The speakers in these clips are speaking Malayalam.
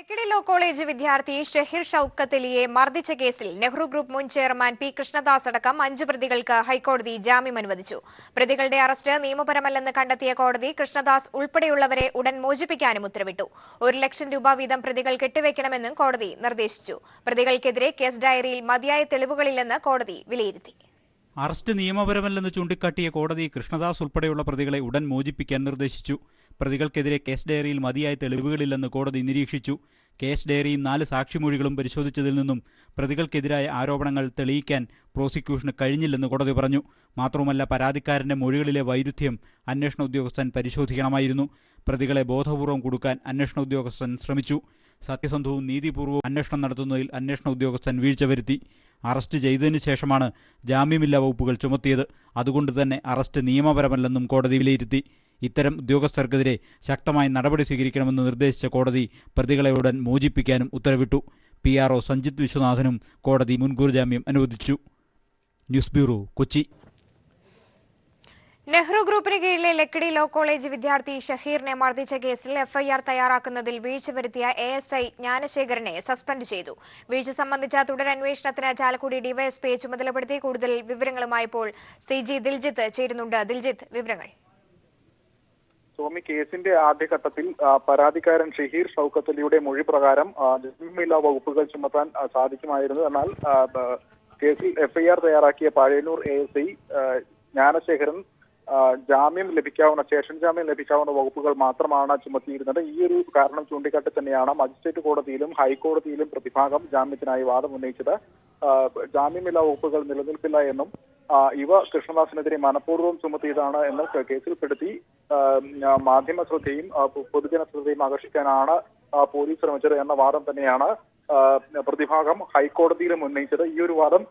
ലക്കിടി ലോ കോളേജ് വിദ്യാർത്ഥി ഷഹീർ ഷൌക്കത്ത് അലിയെ മർദ്ദിച്ച കേസിൽ നെഹ്റു ഗ്രൂപ്പ് മുൻ ചെയർമാൻ പി കൃഷ്ണദാസ് അടക്കം 5 പ്രതികൾക്ക് ഹൈക്കോടതി ജാമ്യം അനുവദിച്ചു. പ്രതികളുടെ അറസ്റ്റ് നിയമപരമല്ലെന്ന് കണ്ടെത്തിയ കോടതി കൃഷ്ണദാസ് ഉൾപ്പെടെയുള്ളവരെ ഉടൻ മോചിപ്പിക്കാനും ഉത്തരവിട്ടു. 1 ലക്ഷം രൂപ വീതം പ്രതികൾ കെട്ടിവെക്കണമെന്നും കോടതി നിർദ്ദേശിച്ചു. പ്രതികൾക്കെതിരെ കേസ് ഡയറിയിൽ മതിയായ തെളിവുകളില്ലെന്ന് കോടതി വിലയിരുത്തി. അറസ്റ്റ് നിയമപരമല്ലെന്ന് ചൂണ്ടിക്കാട്ടിയ കോടതി കൃഷ്ണദാസ് ഉൾപ്പെടെയുള്ള പ്രതികളെ ഉടൻ മോചിപ്പിക്കാൻ നിർദ്ദേശിച്ചു. പ്രതികൾക്കെതിരെ കേസ് ഡയറിയിൽ മതിയായ തെളിവുകളില്ലെന്ന് കോടതി നിരീക്ഷിച്ചു. കേസ് ഡയറിയും 4 സാക്ഷിമൊഴികളും പരിശോധിച്ചതിൽ നിന്നും പ്രതികൾക്കെതിരായ ആരോപണങ്ങൾ തെളിയിക്കാൻ പ്രോസിക്യൂഷന് കഴിഞ്ഞില്ലെന്ന് കോടതി പറഞ്ഞു. മാത്രവുമല്ല, പരാതിക്കാരന്റെ മൊഴികളിലെ വൈരുദ്ധ്യം അന്വേഷണ ഉദ്യോഗസ്ഥൻ പരിശോധിക്കണമായിരുന്നു. പ്രതികളെ ബോധപൂർവം കുടുക്കാൻ അന്വേഷണ ഉദ്യോഗസ്ഥൻ ശ്രമിച്ചു. സത്യസന്ധവും നീതിപൂർവ്വവും അന്വേഷണം നടത്തുന്നതിൽ അന്വേഷണ ഉദ്യോഗസ്ഥൻ വീഴ്ച വരുത്തി. അറസ്റ്റ് ചെയ്തതിന് ശേഷമാണ് ജാമ്യമില്ലാ വകുപ്പുകൾ ചുമത്തിയത്. അതുകൊണ്ട് തന്നെ അറസ്റ്റ് നിയമപരമല്ലെന്നും കോടതി വിലയിരുത്തി. ഇത്തരം ഉദ്യോഗസ്ഥർക്കെതിരെ ശക്തമായ നടപടി സ്വീകരിക്കണമെന്ന് നിർദ്ദേശിച്ച കോടതി പ്രതികളെ ഉടൻ മോചിപ്പിക്കാനും ഉത്തരവിട്ടു. PRO സഞ്ജിത് വിശ്വനാഥനും കോടതി മുൻകൂർ ജാമ്യം അനുവദിച്ചു. News bureau, Kochi. നെഹ്റു ഗ്രൂപ്പിന് കീഴിലെ ലക്കിടി ലോ കോളേജ് വിദ്യാർത്ഥി ഷഹീറിനെ മർദ്ദിച്ച കേസിൽ FIR തയ്യാറാക്കുന്നതിൽ വീഴ്ച വരുത്തിയ ASI ജ്ഞാനശേഖരനെ സസ്പെൻഡ് ചെയ്തു. വീഴ്ച സംബന്ധിച്ച തുടരന്വേഷണത്തിന് ചാലക്കുടി ഡിവൈഎസ്പിയെ ചുമതലപ്പെടുത്തി. കൂടുതൽ വിവരങ്ങളുമായി ഇപ്പോൾ CG ദിൽജിത്ത് ചേരുന്നുണ്ട്. ദിൽജിത്ത്, വിവരങ്ങൾ. സ്വാമി, കേസിന്റെ ആദ്യഘട്ടത്തിൽ പരാതിക്കാരൻ ഷഹീർ ഷൌക്കത്ത് അലിയുടെ മൊഴി പ്രകാരം ജാമ്യമില്ലാ വകുപ്പുകൾ ചുമത്താൻ സാധിക്കുമായിരുന്നു. എന്നാൽ കേസിൽ FIR തയ്യാറാക്കിയ പഴയന്നൂർ ASI ജ്ഞാനശേഖരൻ ജാമ്യം ലഭിക്കാവുന്ന സ്റ്റേഷൻ ജാമ്യം ലഭിക്കാവുന്ന വകുപ്പുകൾ മാത്രമാണ് ചുമത്തിയിരുന്നത്. ഈ ഒരു കാരണം ചൂണ്ടിക്കാട്ടി തന്നെയാണ് മജിസ്ട്രേറ്റ് കോടതിയിലും ഹൈക്കോടതിയിലും പ്രതിഭാഗം ജാമ്യത്തിനായി വാദം ഉന്നയിച്ചത്. ജാമ്യമില്ലാ വകുപ്പുകൾ നിലനിൽപ്പില്ല എന്നും ഇവ കൃഷ്ണദാസിനെതിരെ മനഃപൂർവ്വം ചുമത്തിയതാണ് എന്ന് കേസിൽപ്പെടുത്തി മാധ്യമ ശ്രദ്ധയും പൊതുജന ശ്രദ്ധയും ആകർഷിക്കാനാണ് പോലീസ് ശ്രമിച്ചത് എന്ന വാദം തന്നെയാണ് പ്രതിഭാഗം ഹൈക്കോടതിയിലും ഉന്നയിച്ചത്. ഈ ഒരു വാദം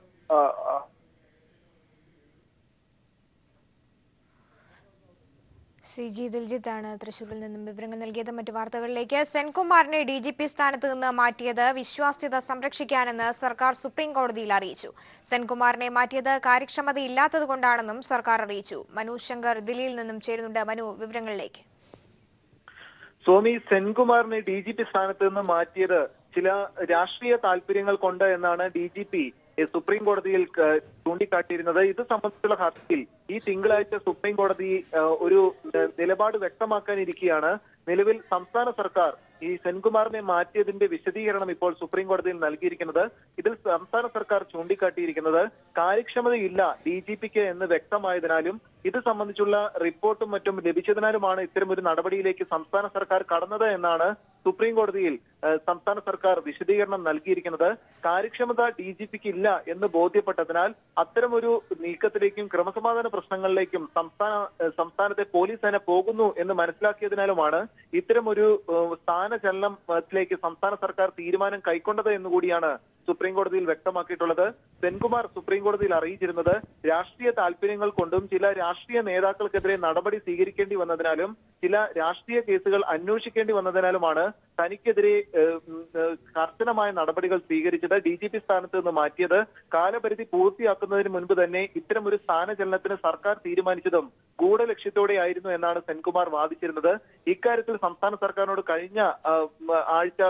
CG ദിൽജിത്താണ് തൃശൂരിൽ നിന്നും വിവരങ്ങൾ നൽകിയത്. മറ്റു വാർത്തകളിലേക്ക്. സെൻകുമാറിനെ DGP സ്ഥാനത്ത് നിന്ന് മാറ്റിയത് വിശ്വാസ്യത സംരക്ഷിക്കാനെന്ന് സർക്കാർ സുപ്രീം കോടതിയിൽ അറിയിച്ചു. സെൻകുമാറിനെ മാറ്റിയത് കാര്യക്ഷമതയില്ലാത്തതുകൊണ്ടാണെന്നും സർക്കാർ അറിയിച്ചു. മനു ശങ്കർ ദില്ലിയിൽ നിന്നും ചേരുന്നുണ്ട്. മനു, വിവരങ്ങളിലേക്ക്. സ്വാമി, സെൻകുമാറിനെ DGP സ്ഥാനത്ത് നിന്ന് മാറ്റിയത് ചില രാഷ്ട്രീയ താല്പര്യങ്ങൾ കൊണ്ട് എന്നാണ് DGP സുപ്രീം കോടതിയിൽ ചൂണ്ടിക്കാട്ടിയിരുന്നത്. ഇത് സംബന്ധിച്ചുള്ള ഹർജിയിൽ ഈ തിങ്കളാഴ്ച സുപ്രീം കോടതി ഒരു നിലപാട് വ്യക്തമാക്കാനിരിക്കെയാണ്. നിലവിൽ സംസ്ഥാന സർക്കാർ ഈ സെൻകുമാറിനെ മാറ്റിയതിന്റെ വിശദീകരണം ഇപ്പോൾ സുപ്രീം കോടതിയിൽ നൽകിയിരിക്കുന്നത്. ഇതിൽ സംസ്ഥാന സർക്കാർ ചൂണ്ടിക്കാട്ടിയിരിക്കുന്നത് കാര്യക്ഷമതയില്ല DGPക്ക് എന്ന് വ്യക്തമായതിനാലും ഇത് സംബന്ധിച്ചുള്ള റിപ്പോർട്ടും മറ്റും ലഭിച്ചതിനാലുമാണ് ഇത്തരമൊരു നടപടിയിലേക്ക് സംസ്ഥാന സർക്കാർ കടന്നത് എന്നാണ് സുപ്രീം കോടതിയിൽ സംസ്ഥാന സർക്കാർ വിശദീകരണം നൽകിയിരിക്കുന്നത്. കാര്യക്ഷമത DGPക്ക് ഇല്ല എന്ന് ബോധ്യപ്പെട്ടതിനാൽ അത്തരമൊരു നീക്കത്തിലേക്കും ക്രമസമാധാന പ്രശ്നങ്ങളിലേക്കും സംസ്ഥാനത്തെ പോലീസ് സേന പോകുന്നു എന്ന് മനസ്സിലാക്കിയതിനാലുമാണ് ഇത്തരമൊരു സ്ഥാനചലനത്തിലേക്ക് സംസ്ഥാന സർക്കാർ തീരുമാനം കൈക്കൊണ്ടത് എന്നുകൂടിയാണ് സുപ്രീം കോടതിയിൽ വ്യക്തമാക്കിയിട്ടുള്ളത്. സെൻകുമാർ സുപ്രീം കോടതിയിൽ അറിയിച്ചിരുന്നത് രാഷ്ട്രീയ താല്പര്യങ്ങൾ കൊണ്ടും ചില രാഷ്ട്രീയ നേതാക്കൾക്കെതിരെ നടപടി സ്വീകരിക്കേണ്ടി വന്നതിനാലും ചില രാഷ്ട്രീയ കേസുകൾ അന്വേഷിക്കേണ്ടി വന്നതിനാലുമാണ് തനിക്കെതിരെ കർശനമായ നടപടികൾ സ്വീകരിച്ചത്. DGP സ്ഥാനത്ത് നിന്ന് മാറ്റിയത് കാലപരിധി പൂർത്തിയാക്കുന്നതിന് മുൻപ് തന്നെ ഇത്തരം ഒരു സ്ഥാനചലനത്തിന് സർക്കാർ തീരുമാനിച്ചതും ഗൂഢലക്ഷ്യത്തോടെയായിരുന്നു എന്നാണ് സെൻകുമാർ വാദിച്ചിരുന്നത്. ഇക്കാര്യത്തിൽ സംസ്ഥാന സർക്കാരിനോട് കഴിഞ്ഞ ആഴ്ച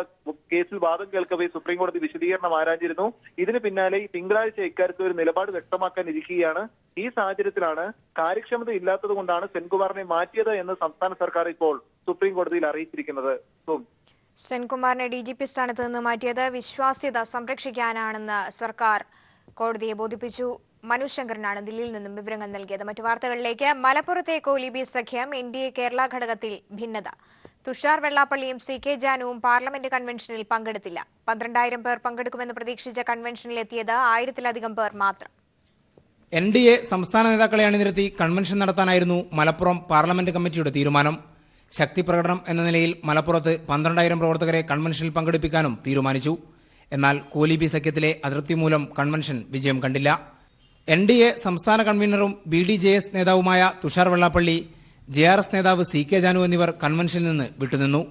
കേസിൽ വാദം കേൾക്കവേ സുപ്രീം കോടതി വിശദീകരണം ആരാഞ്ഞിരുന്നു. ഇതിന് പിന്നാലെ തിങ്കളാഴ്ച ഇക്കാര്യത്തിൽ ഒരു നിലപാട് വ്യക്തമാക്കാൻ ഇരിക്കുകയാണ്. ഈ സാഹചര്യത്തിലാണ് കാര്യക്ഷമത ഇല്ലാത്തത് കൊണ്ടാണ് സെൻകുമാറിനെ മാറ്റിയത് എന്ന് സംസ്ഥാന സർക്കാർ ഇപ്പോൾ സുപ്രീം കോടതിയിൽ അറിയിച്ചിരിക്കുന്നത്. സെൻകുമാറിനെ DGP സ്ഥാനത്ത് നിന്ന് മാറ്റിയത് വിശ്വാസ്യത സംരക്ഷിക്കാനാണെന്ന് സർക്കാർ കോടതിയെ ബോധിപ്പിച്ചു. മനു ശങ്കറിനാണ് ദില്ലിയിൽ നിന്നും വിവരങ്ങൾ നൽകിയത്. മറ്റു വാർത്തകളിലേക്ക്. മലപ്പുറത്തെ കോലിബി സഖ്യം NDA കേരള ഘടകത്തിൽ ഭിന്നത. തുഷാർ വെള്ളാപ്പള്ളിയും CK ജാനുവും പാർലമെന്റ് കൺവെൻഷനിൽ പങ്കെടുത്തില്ല. 12,000 പേർ പങ്കെടുക്കുമെന്ന് പ്രതീക്ഷിച്ച കൺവെൻഷനിൽ എത്തിയത് 1000-ലധികം പേർ മാത്രം. NDA സംസ്ഥാന നേതാക്കളെ അണിനിരത്തി കൺവെൻഷൻ നടത്താനായിരുന്നു മലപ്പുറം പാർലമെന്റ് കമ്മിറ്റിയുടെ തീരുമാനം. ശക്തി പ്രകടനം എന്ന നിലയിൽ മലപ്പുറത്ത് 12,000 പ്രവർത്തകരെ കൺവെൻഷനിൽ പങ്കെടുപ്പിക്കാനും തീരുമാനിച്ചു. എന്നാൽ കോലിബി സഖ്യത്തിലെ അതൃപ്തി മൂലം കൺവെൻഷൻ വിജയം കണ്ടില്ല. NDA സംസ്ഥാന കൺവീനറും BDJS നേതാവുമായ തുഷാർ വെള്ളാപ്പള്ളി, JRS നേതാവ് CK ജാനു എന്നിവർ കൺവെൻഷനിൽ നിന്ന് വിട്ടുനിന്നു.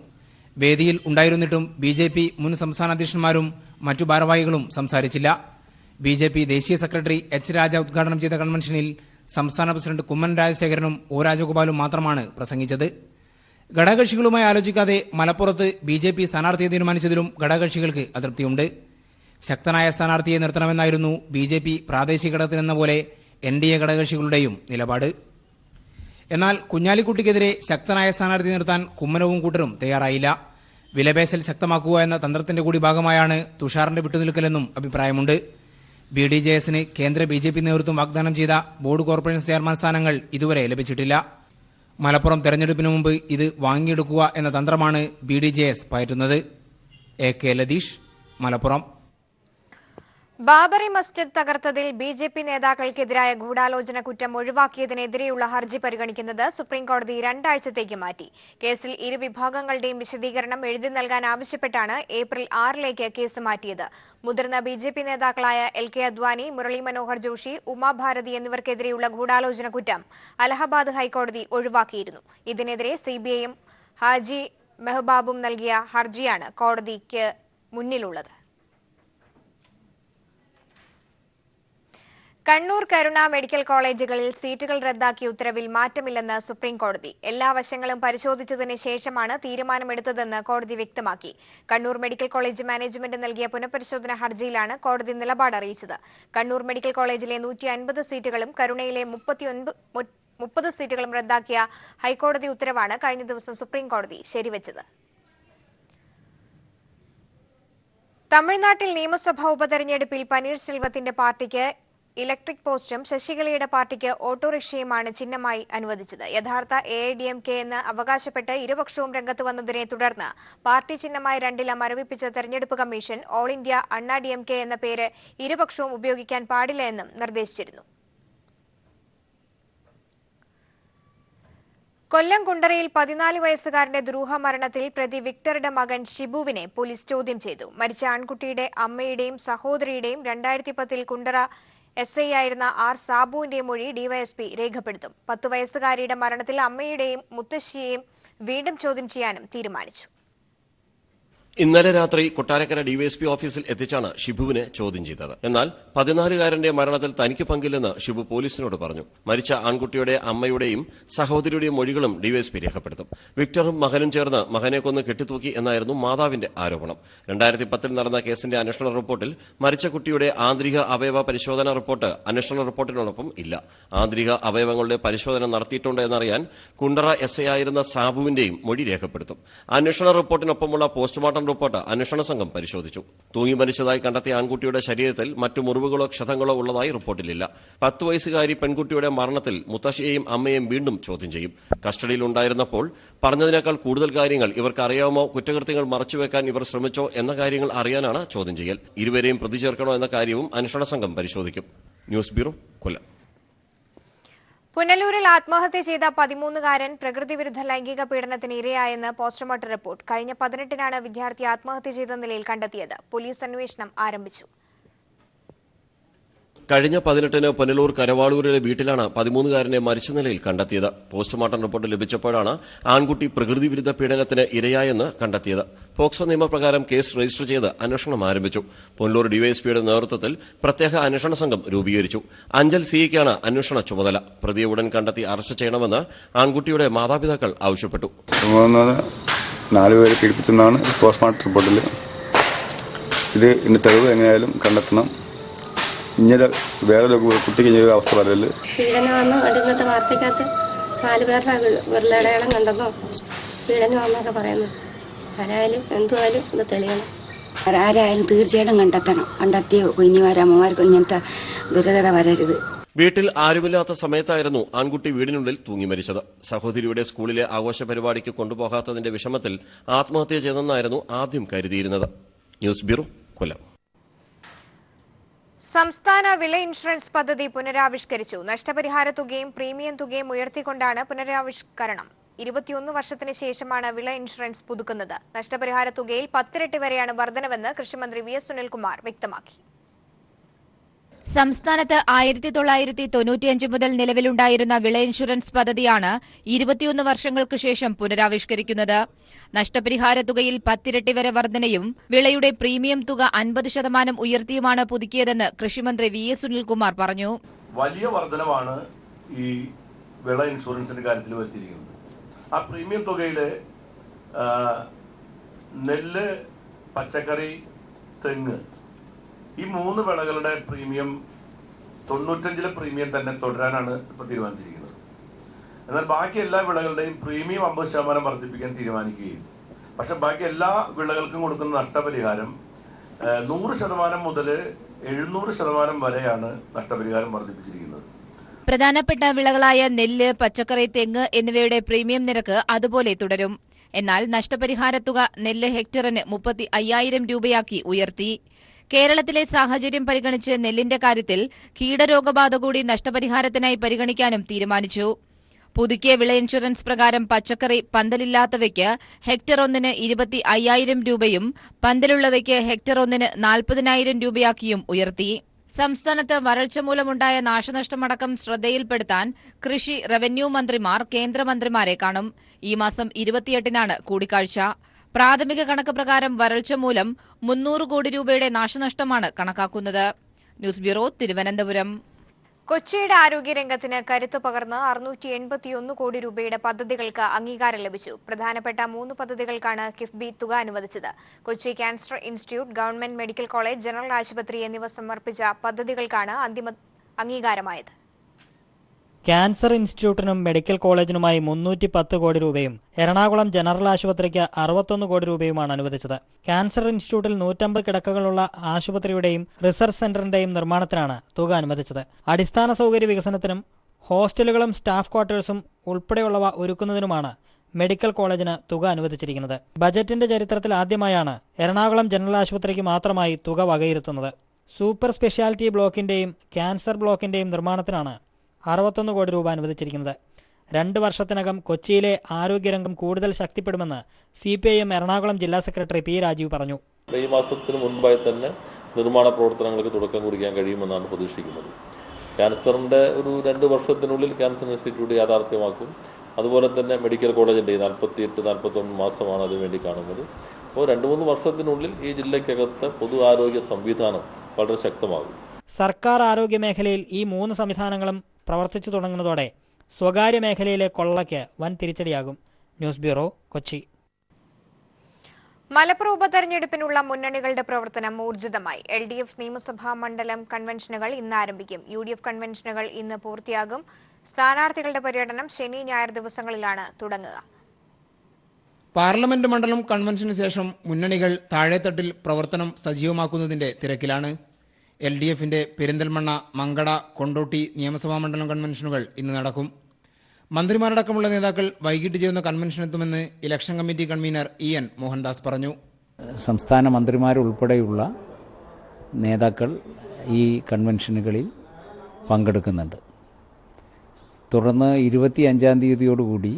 വേദിയിൽ ഉണ്ടായിരുന്നിട്ടും BJP മുൻ സംസ്ഥാന അധ്യക്ഷന്മാരും മറ്റു ഭാരവാഹികളും സംസാരിച്ചില്ല. BJP ദേശീയ സെക്രട്ടറി H രാജ ഉദ്ഘാടനം ചെയ്ത കൺവെൻഷനിൽ സംസ്ഥാന പ്രസിഡന്റ് കുമ്മനം രാജശേഖരനും O രാജഗോപാലും മാത്രമാണ് പ്രസംഗിച്ചത്. ഘടകകക്ഷികളുമായി ആലോചിക്കാതെ മലപ്പുറത്ത് BJP സ്ഥാനാർത്ഥിയെ തീരുമാനിച്ചതിലും ഘടകകക്ഷികൾക്ക് അതൃപ്തിയുണ്ട്. ശക്തനായ സ്ഥാനാർത്ഥിയെ നിർത്തണമെന്നായിരുന്നു BJP പ്രാദേശിക ഘടകത്തിനെന്ന പോലെ NDA ഘടകകക്ഷികളുടെയും നിലപാട്. എന്നാൽ കുഞ്ഞാലിക്കുട്ടിക്കെതിരെ ശക്തനായ സ്ഥാനാർത്ഥി നിർത്താൻ കുമ്മനവും കൂട്ടരും തയ്യാറായില്ല. വിലപേശൽ ശക്തമാക്കുക എന്ന തന്ത്രത്തിന്റെ കൂടി ഭാഗമായാണ് തുഷാറിന്റെ വിട്ടുനിൽക്കലെന്നും അഭിപ്രായമുണ്ട്. BDJSന് കേന്ദ്ര BJP നേതൃത്വം വാഗ്ദാനം ചെയ്ത ബോർഡ് കോർപ്പറേഷൻ ചെയർമാൻ സ്ഥാനങ്ങൾ ഇതുവരെ ലഭിച്ചിട്ടില്ല. മലപ്പുറം തെരഞ്ഞെടുപ്പിന് മുമ്പ് ഇത് വാങ്ങിയെടുക്കുക എന്ന തന്ത്രമാണ് BDJS പയറ്റുന്നത്. AK Latheesh, Malappuram. Babri Masjid തകർത്തതിൽ BJP നേതാക്കൾക്കെതിരായ ഗൂഢാലോചന കുറ്റം ഒഴിവാക്കിയതിനെതിരെയുള്ള ഹർജി പരിഗണിക്കുന്നത് സുപ്രീംകോടതി 2 ആഴ്ചത്തേക്ക് മാറ്റി. കേസിൽ ഇരുവിഭാഗങ്ങളുടെയും വിശദീകരണം എഴുതി നൽകാൻ ആവശ്യപ്പെട്ടാണ് ഏപ്രിൽ 6 കേസ് മാറ്റിയത്. മുതിർന്ന BJP നേതാക്കളായ LK അദ്വാനി, മുരളി മനോഹർ ജോഷി, ഉമാഭാരതി എന്നിവർക്കെതിരെയുള്ള ഗൂഢാലോചന കുറ്റം അലഹബാദ് ഹൈക്കോടതി ഒഴിവാക്കിയിരുന്നു. ഇതിനെതിരെ CBIയും ഹാജി മെഹ്ബാബും നൽകിയ ഹർജിയാണ് കോടതിക്ക് മുന്നിലുള്ളത്. കണ്ണൂർ കരുണ മെഡിക്കൽ കോളേജുകളിൽ സീറ്റുകൾ റദ്ദാക്കിയ ഉത്തരവിൽ മാറ്റമില്ലെന്ന് സുപ്രീംകോടതി. എല്ലാ വശങ്ങളും പരിശോധിച്ചതിന് ശേഷമാണ് തീരുമാനമെടുത്തതെന്ന് കോടതി വ്യക്തമാക്കി. കണ്ണൂർ മെഡിക്കൽ കോളേജ് മാനേജ്മെന്റ് നൽകിയ പുനഃപരിശോധന ഹർജിയിലാണ് കോടതി നിലപാട് അറിയിച്ചത്. കണ്ണൂർ മെഡിക്കൽ കോളേജിലെ 150 സീറ്റുകളും കരുണയിലെ 30 സീറ്റുകളും റദ്ദാക്കിയ ഹൈക്കോടതി ഉത്തരവാണ് കഴിഞ്ഞ ദിവസം സുപ്രീംകോടതി ശരിവച്ചത്. തമിഴ്നാട്ടിൽ നിയമസഭാ ഉപതെരഞ്ഞെടുപ്പിൽ പനീർസെൽവത്തിന്റെ പാർട്ടിക്ക് ഇലക്ട്രിക് പോസ്റ്റും ശശികലയുടെ പാർട്ടിക്ക് ഓട്ടോറിക്ഷയുമാണ് ചിഹ്നമായി അനുവദിച്ചത്. യഥാർത്ഥ AIDMK എന്ന് അവകാശപ്പെട്ട് ഇരുപക്ഷവും രംഗത്ത് വന്നതിനെ തുടർന്ന് പാർട്ടി ചിഹ്നമായി 2 മരവിപ്പിച്ച തെരഞ്ഞെടുപ്പ് കമ്മീഷൻ ഓൾ ഇന്ത്യ അണ്ണാ DMK എന്ന പേര് ഇരുപക്ഷവും ഉപയോഗിക്കാൻ പാടില്ല എന്നും നിർദ്ദേശിച്ചിരുന്നു. കൊല്ലം കുണ്ടറയിൽ 14 വയസ്സുകാരന്റെ ദുരൂഹമരണത്തിൽ പ്രതി വിക്ടറുടെ മകൻ ഷിബുവിനെ പോലീസ് ചോദ്യം ചെയ്തു. മരിച്ച ആൺകുട്ടിയുടെ അമ്മയുടെയും സഹോദരിയുടെയും 2010 കുണ്ടറ SI ആയിരുന്ന R സാബുവിന്റെ മൊഴി DYSP രേഖപ്പെടുത്തും. 10 വയസ്സുകാരിയുടെ മരണത്തിൽ അമ്മയുടെയും മുത്തശ്ശിയെയും വീണ്ടും ചോദ്യം ചെയ്യാനും തീരുമാനിച്ചു. ഇന്നലെ രാത്രി കൊട്ടാരക്കര DYSP ഓഫീസിൽ എത്തിച്ചാണ് ഷിബുവിനെ ചോദ്യം ചെയ്തത്. എന്നാൽ 14-കാരന്റെ മരണത്തിൽ തനിക്ക് പങ്കില്ലെന്ന് ഷിബു പോലീസിനോട് പറഞ്ഞു. മരിച്ച ആൺകുട്ടിയുടെ അമ്മയുടെയും സഹോദരിയുടെയും മൊഴികളും DYSP രേഖപ്പെടുത്തും. വിക്ടറും മകനും ചേർന്ന് മകനെ കൊന്ന് കെട്ടിത്തൂക്കി എന്നായിരുന്നു മാതാവിന്റെ ആരോപണം. 2010 നടന്ന കേസിന്റെ അന്വേഷണ റിപ്പോർട്ടിൽ മരിച്ച കുട്ടിയുടെ ആന്തരിക അവയവ പരിശോധനാ റിപ്പോർട്ട് അന്വേഷണ റിപ്പോർട്ടിനോടൊപ്പം ഇല്ല. ആന്തരിക അവയവങ്ങളുടെ പരിശോധന നടത്തിയിട്ടുണ്ട് എന്നറിയാൻ കുണ്ടറ SI ആയിരുന്ന സാബുവിന്റെയും മൊഴി രേഖപ്പെടുത്തും. അന്വേഷണ റിപ്പോർട്ടിനൊപ്പമുള്ള പോസ്റ്റ്മോർട്ടം റിപ്പോർട്ട് അന്വേഷണ സംഘം പരിശോധിച്ചു. തൂങ്ങി മരിച്ചതായി കണ്ടെത്തിയ ആൺകുട്ടിയുടെ ശരീരത്തിൽ മറ്റു മുറിവുകളോ ക്ഷതങ്ങളോ ഉള്ളതായി റിപ്പോർട്ടിലില്ല. 10 വയസ്സുകാരി പെൺകുട്ടിയുടെ മരണത്തിൽ മുത്തശ്ശിയെയും അമ്മയെയും വീണ്ടും ചോദ്യം ചെയ്യും. കസ്റ്റഡിയിലുണ്ടായിരുന്നപ്പോൾ പറഞ്ഞതിനേക്കാൾ കൂടുതൽ കാര്യങ്ങൾ ഇവർക്ക് അറിയാമോ, കുറ്റകൃത്യങ്ങൾ മറച്ചുവെക്കാൻ ഇവർ ശ്രമിച്ചോ എന്ന കാര്യങ്ങൾ അറിയാനാണ് ചോദ്യം ചെയ്യൽ. ഇരുവരെയും പ്രതി ചേർക്കണോ എന്ന കാര്യവും അന്വേഷണ സംഘം പരിശോധിക്കും. ന്യൂസ് ബ്യൂറോ, കൊല്ലം. പുനലൂരിൽ ആത്മഹത്യ ചെയ്ത 13-കാരൻ പ്രകൃതിവിരുദ്ധ ലൈംഗിക പീഡനത്തിന് ഇരയായെന്ന് പോസ്റ്റ്മോർട്ടം റിപ്പോർട്ട്. കഴിഞ്ഞ 18-നാണ് വിദ്യാർത്ഥി ആത്മഹത്യ ചെയ്ത നിലയിൽ കണ്ടെത്തിയത്. പോലീസ് അന്വേഷണം ആരംഭിച്ചു. കഴിഞ്ഞ 18-ന് പുനലൂർ കരവാളൂരിലെ വീട്ടിലാണ് 13-കാരനെ മരിച്ച നിലയിൽ കണ്ടെത്തിയത്. പോസ്റ്റ്മോർട്ടം റിപ്പോർട്ട് ലഭിച്ചപ്പോഴാണ് ആൺകുട്ടി പ്രകൃതിവിരുദ്ധ പീഡനത്തിന് ഇരയായെന്ന് കണ്ടെത്തിയത്. പോക്സോ നിയമപ്രകാരം കേസ് രജിസ്റ്റർ ചെയ്ത് അന്വേഷണം ആരംഭിച്ചു. പുനലൂർ DYSPയുടെ നേതൃത്വത്തിൽ പ്രത്യേക അന്വേഷണ സംഘം രൂപീകരിച്ചു. അഞ്ചൽ CIക്കാണ് അന്വേഷണ ചുമതല. പ്രതിയെ ഉടൻ കണ്ടെത്തി അറസ്റ്റ് ചെയ്യണമെന്ന് ആൺകുട്ടിയുടെ മാതാപിതാക്കൾ ആവശ്യപ്പെട്ടു. 4 പേരെ പീഡിപ്പിച്ചെന്നാണ് പോസ്റ്റ്മോർട്ടം റിപ്പോർട്ടിൽ. ഇത് ഇന്ന് തെളിവ് എങ്ങനെയായാലും കണ്ടെത്തണം. ഇങ്ങനെ വേറെ കുട്ടിക്ക് ഇങ്ങനെ അവസ്ഥ പറയല്. പീഡനമെന്ന് ഇന്നത്തെ വാർത്തക്കകത്ത് 4 പേരുടെ വിരലടയാളം കണ്ടെന്നോ പീഡനമെന്നൊക്കെ പറയുന്നു. ആരായാലും എന്തുമായാലും ഇത് തെളിയണം. ആരായാലും തീർച്ചയായിട്ടും കണ്ടെത്തിയ കുഞ്ഞുമാരമ്മമാർക്ക് ഇങ്ങനത്തെ ദുരിതത വരരുത്. വീട്ടിൽ ആരുമില്ലാത്ത സമയത്തായിരുന്നു ആൺകുട്ടി വീടിനുള്ളിൽ തൂങ്ങി മരിച്ചത്. സഹോദരിയുടെ സ്കൂളിലെ ആഘോഷ പരിപാടിക്ക് കൊണ്ടുപോകാത്തതിന്റെ വിഷമത്തിൽ ആത്മഹത്യ ചെയ്തെന്നായിരുന്നു ആദ്യം കരുതിയിരുന്നത്. ന്യൂസ് ബ്യൂറോ, കൊല്ലം. സംസ്ഥാന വിള ഇൻഷുറൻസ് പദ്ധതി പുനരാവിഷ്കരിച്ചു. നഷ്ടപരിഹാര തുകയും പ്രീമിയം തുകയും ഉയർത്തിക്കൊണ്ടാണ് പുനരാവിഷ്കരണം. 21 വർഷത്തിന് ശേഷമാണ് വിള ഇൻഷുറൻസ് പുതുക്കുന്നത്. നഷ്ടപരിഹാര തുകയിൽ 10 ഇരട്ടി വരെയാണ് വർധനവെന്ന് കൃഷിമന്ത്രി VS സുനിൽകുമാർ വ്യക്തമാക്കി. സംസ്ഥാനത്ത് 1995 മുതൽ നിലവിലുണ്ടായിരുന്ന വിള ഇൻഷുറൻസ് പദ്ധതിയാണ് 21 വർഷങ്ങൾക്ക് ശേഷം പുനരാവിഷ്കരിക്കുന്നത്. നഷ്ടപരിഹാര തുകയിൽ 10 ഇരട്ടി വരെ വർധനയും വിളയുടെ പ്രീമിയം തുക 50% ഉയർത്തിയുമാണ് പുതുക്കിയതെന്ന് കൃഷിമന്ത്രി VS സുനിൽകുമാർ പറഞ്ഞു. വലിയ വർധനവാണ് ഈ വിള ഇൻഷുറൻസിന്റെ കാര്യത്തിൽ വരുത്തിയിരിക്കുന്നത്. ആ പ്രീമിയം തുകയിൽ നെല്ല്, പച്ചക്കറി, തെങ്ങ് ഈ 3 വിളകളുടെ പ്രീമിയം 95 പ്രീമിയം തന്നെ തുടരാനാണ് ഇപ്പോൾ തീരുമാനിച്ചിരിക്കുന്നത്. എന്നാൽ ബാക്കി എല്ലാ വിളകളുടെയും പ്രീമിയം 50% വർദ്ധിപ്പിക്കാൻ തീരുമാനിക്കുകയും പക്ഷെ ബാക്കി എല്ലാ വിളകൾക്കും കൊടുക്കുന്ന നഷ്ടപരിഹാരം 100% മുതൽ 700% വരെയാണ് നഷ്ടപരിഹാരം വർദ്ധിപ്പിച്ചിരിക്കുന്നത്. പ്രധാനപ്പെട്ട വിളകളായ നെല്ല്, പച്ചക്കറി, തെങ്ങ് എന്നിവയുടെ പ്രീമിയം നിരക്ക് അതുപോലെ തുടരും. എന്നാൽ നഷ്ടപരിഹാര തുക നെല്ല് ഹെക്ടറിന് 35,000 രൂപയാക്കി ഉയർത്തി. കേരളത്തിലെ സാഹചര്യം പരിഗണിച്ച് നെല്ലിന്റെ കാര്യത്തിൽ കീടരോഗബാധ കൂടി നഷ്ടപരിഹാരത്തിനായി പരിഗണിക്കാനും തീരുമാനിച്ചു. പുതുക്കിയ വിള ഇൻഷുറൻസ് പ്രകാരം പച്ചക്കറി പന്തലില്ലാത്തവയ്ക്ക് ഹെക്ടർ 1-ന് 25,000 രൂപയും പന്തലുള്ളവയ്ക്ക് ഹെക്ടർ 1-ന് 40,000 രൂപയാക്കിയും ഉയർത്തി. സംസ്ഥാനത്ത് വരൾച്ച മൂലമുണ്ടായ നാശനഷ്ടമടക്കം ശ്രദ്ധയിൽപ്പെടുത്താൻ കൃഷി, റവന്യൂ മന്ത്രിമാർ കേന്ദ്രമന്ത്രിമാരെ കാണും. ഈ മാസം 28-നാണ് കൂടിക്കാഴ്ച. പ്രാഥമിക കണക്ക് പ്രകാരം വരൾച്ച മൂലം 300 കോടി രൂപയുടെ നാശനഷ്ടമാണ് കണക്കാക്കുന്നത്. News bureau, Thiruvananthapuram. കൊച്ചിയുടെ ആരോഗ്യരംഗത്തിന് കരുത്തു പകർന്ന് 681 കോടി രൂപയുടെ പദ്ധതികൾക്ക് അംഗീകാരം ലഭിച്ചു. പ്രധാനപ്പെട്ട 3 പദ്ധതികൾക്കാണ് കിഫ്ബി തുക അനുവദിച്ചത്. Kochi cancer institute, government medical college, general ആശുപത്രി എന്നിവ സമർപ്പിച്ച പദ്ധതികൾക്കാണ് അന്തിമ അംഗീകാരമായത്. ക്യാൻസർ ഇൻസ്റ്റിറ്റ്യൂട്ടിനും മെഡിക്കൽ കോളേജിനുമായി 310 കോടി രൂപയും എറണാകുളം ജനറൽ ആശുപത്രിക്ക് 61 കോടി രൂപയുമാണ് അനുവദിച്ചത്. ക്യാൻസർ ഇൻസ്റ്റിറ്റ്യൂട്ടിൽ 150 കിടക്കകളുള്ള ആശുപത്രിയുടെയും റിസർച്ച് സെന്ററിന്റെയും നിർമ്മാണത്തിനാണ് തുക അനുവദിച്ചത്. അടിസ്ഥാന സൗകര്യ വികസനത്തിനും ഹോസ്റ്റലുകളും സ്റ്റാഫ് ക്വാർട്ടേഴ്സും ഉൾപ്പെടെയുള്ളവ ഒരുക്കുന്നതിനുമാണ് മെഡിക്കൽ കോളേജിന് തുക അനുവദിച്ചിരിക്കുന്നത്. ബജറ്റിന്റെ ചരിത്രത്തിൽ ആദ്യമായാണ് എറണാകുളം ജനറൽ ആശുപത്രിക്ക് മാത്രമായി തുക വകയിരുത്തുന്നത്. സൂപ്പർ സ്പെഷ്യാലിറ്റി ബ്ലോക്കിന്റെയും ക്യാൻസർ ബ്ലോക്കിന്റെയും നിർമ്മാണത്തിനാണ് 61 കോടി രൂപ അനുവദിച്ചിരിക്കുന്നത്. 2 വർഷത്തിനകം കൊച്ചിയിലെ ആരോഗ്യരംഗം കൂടുതൽ ശക്തിപ്പെടുമെന്ന് CPIM എറണാകുളം ജില്ലാ സെക്രട്ടറി P. രാജീവ് പറഞ്ഞു. ഈ മാസത്തിന് മുൻപായി തന്നെ നിർമ്മാണ പ്രവർത്തനങ്ങൾക്ക് തുടക്കം കുറിക്കാൻ കഴിയുമെന്നാണ് പ്രതീക്ഷിക്കുന്നത്. ക്യാൻസറിൻ്റെ ഒരു 2 വർഷത്തിനുള്ളിൽ ക്യാൻസർ ഇൻസ്റ്റിറ്റ്യൂട്ട് യാഥാർത്ഥ്യമാക്കും. അതുപോലെ തന്നെ മെഡിക്കൽ കോളേജിൻ്റെ 48-49 മാസമാണ് അതിനുവേണ്ടി കാണുന്നത്. അപ്പോൾ 2-3 വർഷത്തിനുള്ളിൽ ഈ ജില്ലയ്ക്കകത്ത് പൊതു ആരോഗ്യ സംവിധാനം വളരെ ശക്തമാകും. സർക്കാർ ആരോഗ്യ മേഖലയിൽ ഈ 3 സംവിധാനങ്ങളും പ്രവർത്തിച്ചു തുടങ്ങുന്നതോടെ സ്വകാര്യ മേഖലയിലെ കൊള്ളയ്ക്ക് വൻ തിരിച്ചടിയാകും. News bureau, Kochi. മലപ്പുറം ഉപതെരഞ്ഞെടുപ്പിനുള്ള മുന്നണികളുടെ പ്രവർത്തനം ഊർജിതമായി. LDF നിയമസഭാ മണ്ഡലം കൺവെൻഷനുകൾ ഇന്ന് ആരംഭിക്കും. UDF കൺവെൻഷനുകൾ ഇന്ന് പൂർത്തിയാകും. സ്ഥാനാർത്ഥികളുടെ പര്യടനം ശനി, ഞായർ ദിവസങ്ങളിലാണ് തുടങ്ങുക. പാർലമെന്റ് മണ്ഡലം കൺവെൻഷന് ശേഷം മുന്നണികൾ താഴെത്തട്ടിൽ പ്രവർത്തനം സജീവമാക്കുന്നതിന്റെ തിരക്കിലാണ്. LDFന്റെ പെരിന്തൽമണ്ണ, മങ്കട, കൊണ്ടോട്ടി നിയമസഭാ മണ്ഡലം കൺവെൻഷനുകൾ ഇന്ന് നടക്കും. മന്ത്രിമാരടക്കമുള്ള നേതാക്കൾ വൈകിട്ട് ചേരുന്ന കൺവെൻഷനെത്തുമെന്ന് election committee convener EN Mohandas പറഞ്ഞു. സംസ്ഥാന മന്ത്രിമാരുൾപ്പെടെയുള്ള നേതാക്കൾ ഈ കൺവെൻഷനുകളിൽ പങ്കെടുക്കുന്നുണ്ട്. തുടർന്ന് 25-ാം തീയതിയോടുകൂടി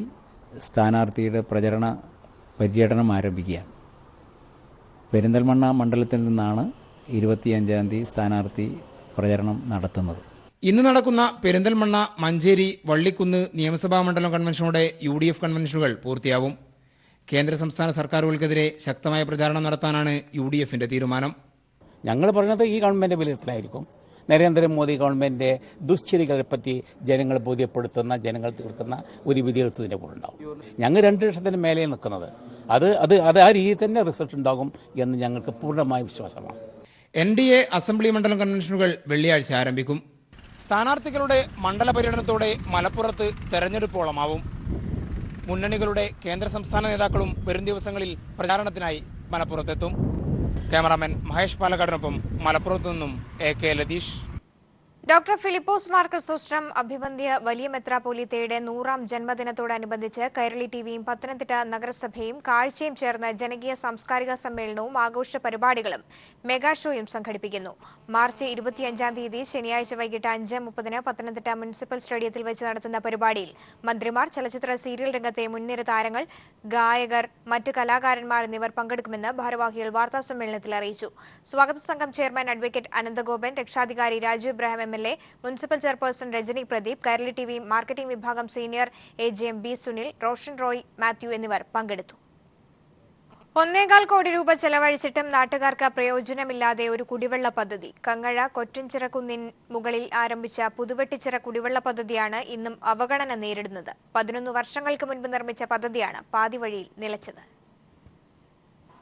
സ്ഥാനാർത്ഥിയുടെ പര്യടനം ആരംഭിക്കുകയാണ്. പെരിന്തൽമണ്ണ മണ്ഡലത്തിൽ നിന്നാണ് 25-ാം തീയതി സ്ഥാനാർത്ഥി പ്രചരണം നടത്തുന്നത്. ഇന്ന് നടക്കുന്ന പെരിന്തൽമണ്ണ, മഞ്ചേരി, വള്ളിക്കുന്ന് നിയമസഭാ മണ്ഡലം കൺവെൻഷനോടെ UDF കൺവെൻഷനുകൾ പൂർത്തിയാവും. കേന്ദ്ര സംസ്ഥാന സർക്കാരുകൾക്കെതിരെ ശക്തമായ പ്രചാരണം നടത്താനാണ് UDFന്റെ തീരുമാനം. ഞങ്ങൾ പറയുന്നത് ഈ ഗവൺമെന്റ് വിലയിരുത്തലായിരിക്കും. നരേന്ദ്രമോദി ഗവൺമെന്റ് ദുശ്ചര്യകളെപ്പറ്റി ജനങ്ങളെ ബോധ്യപ്പെടുത്തുന്ന, ജനങ്ങൾ തീർക്കുന്ന ഒരു വിധിയെഴുത്തതിൻ്റെ കൂടെ ഉണ്ടാവും. ഞങ്ങൾ 2 ലക്ഷത്തിന് മേലെ നിൽക്കുന്നത് അത് ആ രീതിയിൽ തന്നെ റിസൾട്ട് ഉണ്ടാകും എന്ന് ഞങ്ങൾക്ക് പൂർണ്ണമായ വിശ്വാസമാണ്. NDA അസംബ്ലി മണ്ഡലം കൺവെൻഷനുകൾ വെള്ളിയാഴ്ച ആരംഭിക്കും. സ്ഥാനാർത്ഥികളുടെ മണ്ഡല പര്യടനത്തോടെ മലപ്പുറത്ത് തെരഞ്ഞെടുപ്പോളമാവും. മുന്നണികളുടെ കേന്ദ്ര സംസ്ഥാന നേതാക്കളും വരും ദിവസങ്ങളിൽ പ്രചാരണത്തിനായി മലപ്പുറത്തെത്തും. ക്യാമറാമാൻ മഹേഷ് പാലക്കാടിനൊപ്പം മലപ്പുറത്തു നിന്നും AK ലതീഷ്. ഡോക്ടർ ഫിലിപ്പോസ് മാർ ക്രിസോസ്റ്റം അഭിവന്ദ്യ വലിയ മെത്രാപ്പോലീത്തയുടെ 100ാം ജന്മദിനത്തോടനുബന്ധിച്ച് കൈരളി TVയും പത്തനംതിട്ട നഗരസഭയും കാഴ്ചയും ചേർന്ന് ജനകീയ സാംസ്കാരിക സമ്മേളനവും ആഘോഷ പരിപാടികളും മെഗാ ഷോയും സംഘടിപ്പിക്കുന്നു. മാർച്ച് 25-ാം തീയതി ശനിയാഴ്ച വൈകിട്ട് 5:30-ന് പത്തനംതിട്ട മുനിസിപ്പൽ സ്റ്റേഡിയത്തിൽ വെച്ച് നടത്തുന്ന പരിപാടിയിൽ മന്ത്രിമാർ, ചലച്ചിത്ര സീരിയൽ രംഗത്തെ മുൻനിര താരങ്ങൾ, ഗായകർ, മറ്റ് കലാകാരന്മാർ എന്നിവർ പങ്കെടുക്കുമെന്ന് ഭാരവാഹികൾ വാർത്താസമ്മേളനത്തിൽ അറിയിച്ചു. സ്വാഗത സംഘം ചെയർമാൻ അഡ്വക്കേറ്റ് അനന്തഗോപൻ, രക്ഷാധികാരി Raju Ibrahim MLA, municipal chairperson Rajani Pradeep, Kairali TV marketing വിഭാഗം senior AGM B Sunil, Roshan Roy Mathew എന്നിവർ പങ്കെടുത്തു. 1.25 കോടി രൂപ ചെലവഴിച്ചിട്ടും നാട്ടുകാർക്ക് പ്രയോജനമില്ലാതെ ഒരു കുടിവെള്ള പദ്ധതി. കങ്ങഴ കൊറ്റഞ്ചിറക്കുന്നിൻ മുകളിൽ ആരംഭിച്ച പുതുവെട്ടിച്ചിറ കുടിവെള്ള പദ്ധതിയാണ് ഇന്നും അവഗണന നേരിടുന്നത്. 11 വർഷങ്ങൾക്ക് മുൻപ് നിർമ്മിച്ച പദ്ധതിയാണ് പാതിവഴിയിൽ നിലച്ചത്.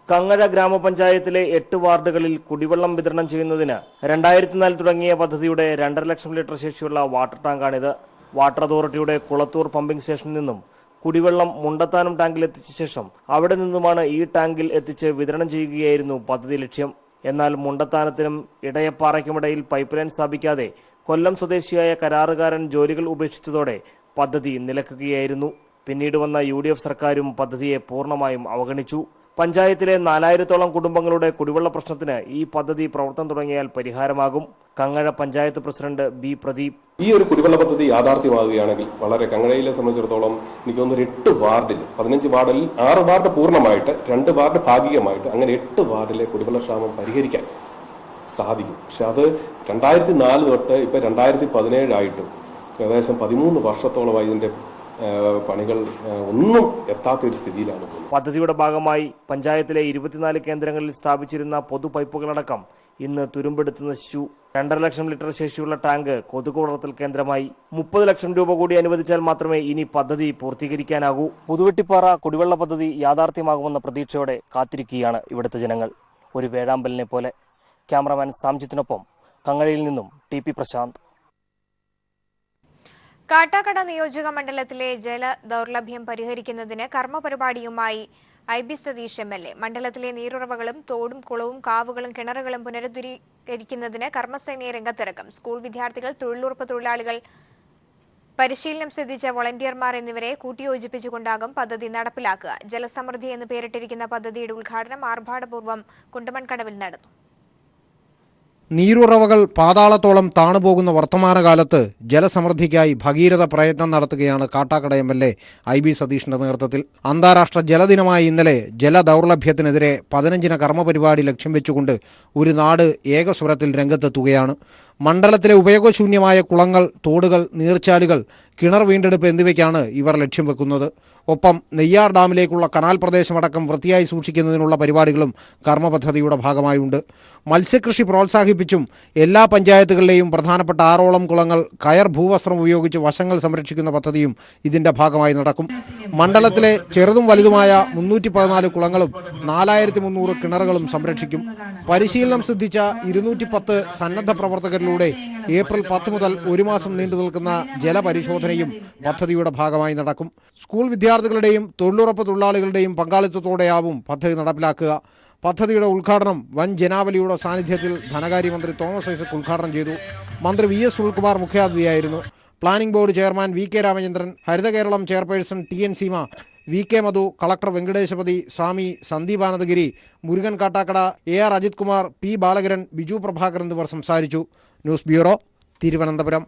കങ്ങഴ ഗ്രാമപഞ്ചായത്തിലെ 8 വാർഡുകളിൽ കുടിവെള്ളം വിതരണം ചെയ്യുന്നതിന് 2004 തുടങ്ങിയ പദ്ധതിയുടെ 2.5 ലക്ഷം ലിറ്റർ ശേഷിയുള്ള വാട്ടർ ടാങ്കാണിത്. വാട്ടർ അതോറിറ്റിയുടെ കുളത്തൂർ പമ്പിംഗ് സ്റ്റേഷനിൽ നിന്നും കുടിവെള്ളം മുണ്ടത്താനം ടാങ്കിൽ എത്തിച്ച ശേഷം അവിടെ നിന്നുമാണ് ഈ ടാങ്കിൽ എത്തിച്ച് വിതരണം ചെയ്യുകയായിരുന്നു പദ്ധതി ലക്ഷ്യം. എന്നാൽ മുണ്ടത്താനത്തിനും ഇടയപ്പാറയ്ക്കുമിടയിൽ പൈപ്പ് ലൈൻ സ്ഥാപിക്കാതെ കൊല്ലം സ്വദേശിയായ കരാറുകാരൻ ജോലികൾ ഉപേക്ഷിച്ചതോടെ പദ്ധതി നിലക്കുകയായിരുന്നു. പിന്നീട് വന്ന UDF സർക്കാരും പദ്ധതിയെ പൂർണ്ണമായും അവഗണിച്ചു. പഞ്ചായത്തിലെ 4000-ഓളം കുടുംബങ്ങളുടെ കുടിവെള്ള പ്രശ്നത്തിന് ഈ പദ്ധതി പ്രവർത്തനം തുടങ്ങിയാൽ പരിഹാരമാകും. Kangazha panchayat president B. പ്രദീപ് ഈ ഒരു കുടിവെള്ള പദ്ധതി യാഥാർത്ഥ്യമാകുകയാണെങ്കിൽ വളരെ കങ്ങഴയിലെ സംബന്ധിച്ചിടത്തോളം എനിക്ക് തോന്നുന്നു 8 വാർഡിൽ 15 വാർഡിൽ 6 വാർഡ് പൂർണ്ണമായിട്ട് 2 വാർഡ് ഭാഗികമായിട്ട് അങ്ങനെ 8 വാർഡിലെ കുടിവെള്ള ക്ഷാമം പരിഹരിക്കാൻ സാധിക്കും. പക്ഷെ അത് 2004 തൊട്ട് ഇപ്പൊ 2017 ആയിട്ടും ഏകദേശം 13 വർഷത്തോളമായി ഇതിന്റെ പണികൾ ഒന്നും എത്താത്ത ഒരു സ്ഥിതിയിലാണ്. പദ്ധതിയുടെ ഭാഗമായി പഞ്ചായത്തിലെ 24 കേന്ദ്രങ്ങളിൽ സ്ഥാപിച്ചിരുന്ന പൊതു പൈപ്പുകളടക്കം ഇന്ന് തുരുമ്പെടുത്ത് നശിച്ചു. 2.5 ലക്ഷം ലിറ്റർ ശേഷിയുള്ള ടാങ്ക് കൊതുക് വളർത്തൽ കേന്ദ്രമായി. 30 ലക്ഷം രൂപ കൂടി അനുവദിച്ചാൽ മാത്രമേ ഇനി പദ്ധതി പൂർത്തീകരിക്കാനാകൂ. പുതുവെട്ടിപ്പാറ കുടിവെള്ള പദ്ധതി യാഥാർത്ഥ്യമാകുമെന്ന പ്രതീക്ഷയോടെ കാത്തിരിക്കുകയാണ് ഇവിടുത്തെ ജനങ്ങൾ. ഒരു വേഴാമ്പലിനെ പോലെ. ക്യാമറമാൻ സാംജിത്തിനൊപ്പം കങ്ങഴയിൽ നിന്നും TP പ്രശാന്ത്. കാട്ടാക്കട നിയോജക മണ്ഡലത്തിലെ ജല ദൗർലഭ്യം പരിഹരിക്കുന്നതിന് കർമ്മപരിപാടിയുമായി IB സതീഷ് MLA. മണ്ഡലത്തിലെ നീരുറവകളും തോടും കുളവും കാവുകളും കിണറുകളും പുനരുദ്ധരിക്കുന്നതിന് കർമ്മസേനയെ രംഗത്തിറക്കും. സ്കൂൾ വിദ്യാർത്ഥികൾ, തൊഴിലുറപ്പ് തൊഴിലാളികൾ, പരിശീലനം സിദ്ധിച്ച വോളണ്ടിയർമാർ എന്നിവരെ കൂട്ടിയോജിപ്പിച്ചുകൊണ്ടാകും പദ്ധതി നടപ്പിലാക്കുക. ജലസമൃദ്ധി എന്ന് പേരിട്ടിരിക്കുന്ന പദ്ധതിയുടെ ഉദ്ഘാടനം ആർഭാടപൂർവ്വം കുണ്ടമൺകടവിൽ നടന്നു. നീരുറവകൾ പാതാളത്തോളം താണുപോകുന്ന വർത്തമാനകാലത്ത് ജലസമൃദ്ധിക്കായി ഭഗീരഥ പ്രയത്നം നടത്തുകയാണ് കാട്ടാക്കട MLA IB സതീഷിന്റെ നേതൃത്വത്തിൽ. അന്താരാഷ്ട്ര ജലദിനമായ ഇന്നലെ ജലദൗർലഭ്യത്തിനെതിരെ 15 കർമ്മപരിപാടി ലക്ഷ്യം വെച്ചുകൊണ്ട് ഒരു നാട് ഏകസ്വരത്തിൽ രംഗത്തെത്തുകയാണ്. മണ്ഡലത്തിലെ ഉപയോഗശൂന്യമായ കുളങ്ങൾ, തോടുകൾ, നീർച്ചാലുകൾ, കിണർ വീണ്ടെടുപ്പ് എന്നിവയ്ക്കാണ് ഇവർ ലക്ഷ്യം വെക്കുന്നത്. ഒപ്പം നെയ്യാർ ഡാമിലേക്കുള്ള കനാൽ പ്രദേശമടക്കം വൃത്തിയായി സൂക്ഷിക്കുന്നതിനുള്ള പരിപാടികളും കർമ്മപദ്ധതിയുടെ ഭാഗമായുണ്ട്. മത്സ്യകൃഷി പ്രോത്സാഹിപ്പിച്ചും എല്ലാ പഞ്ചായത്തുകളിലെയും പ്രധാനപ്പെട്ട 6ഓളം കുളങ്ങൾ കയർ ഭൂവസ്ത്രം ഉപയോഗിച്ച് വശങ്ങൾ സംരക്ഷിക്കുന്ന പദ്ധതിയും ഇതിന്റെ ഭാഗമായി നടക്കും. മണ്ഡലത്തിലെ ചെറുതും വലുതുമായ 314 കുളങ്ങളും 4300 കിണറുകളും സംരക്ഷിക്കും. പരിശീലനം സിദ്ധിച്ച 210 സന്നദ്ധ പ്രവർത്തകരിലൂടെ ഏപ്രിൽ 10 മുതൽ 1 മാസം നീണ്ടു നിൽക്കുന്ന ജലപരിശോധനയും പദ്ധതിയുടെ ഭാഗമായി നടക്കും. സ്കൂൾ വിദ്യാർത്ഥികളുടെയും തൊഴിലുറപ്പ് തൊഴിലാളികളുടെയും പങ്കാളിത്തത്തോടെയാവും പദ്ധതി നടപ്പിലാക്കുക. പദ്ധതിയുടെ ഉദ്ഘാടനം വൻ ജനാവലിയുടെ സാന്നിധ്യത്തിൽ ധനകാര്യമന്ത്രി തോമസ് ഐസക് ഉദ്ഘാടനം ചെയ്തു. മന്ത്രി VS സുനിൽകുമാർ മുഖ്യാതിഥിയായിരുന്നു. Planning board chairman VK Ramachandran, Haritha Keralam chairperson TN Seema, VK Madhu, collector Venkatesapathy, Swami Sandeepanandagiri, Murukan Kattakkada, AR Ajith Kumar, P Balakaran, Biju Prabhakar എന്നിവർ സംസാരിച്ചു. News bureau, Thiruvananthapuram.